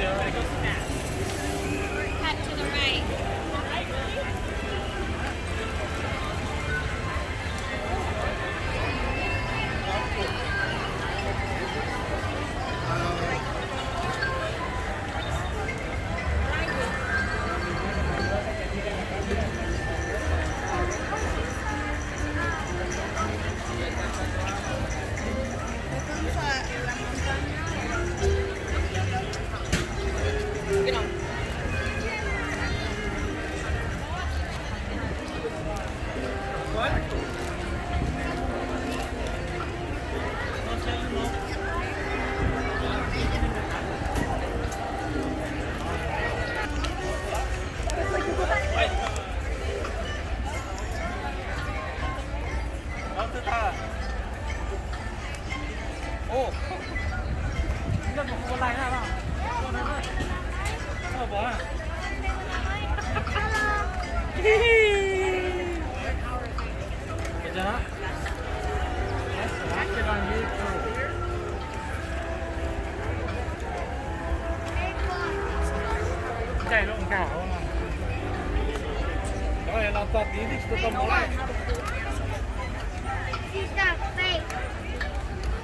Cut to the right. 오! 이거 먹고 올라야 하나? 뭐야? 괜찮아? chạy lộn cả không à? Rồi làm tập tí thì tôi cầm nó lại. She's got fake.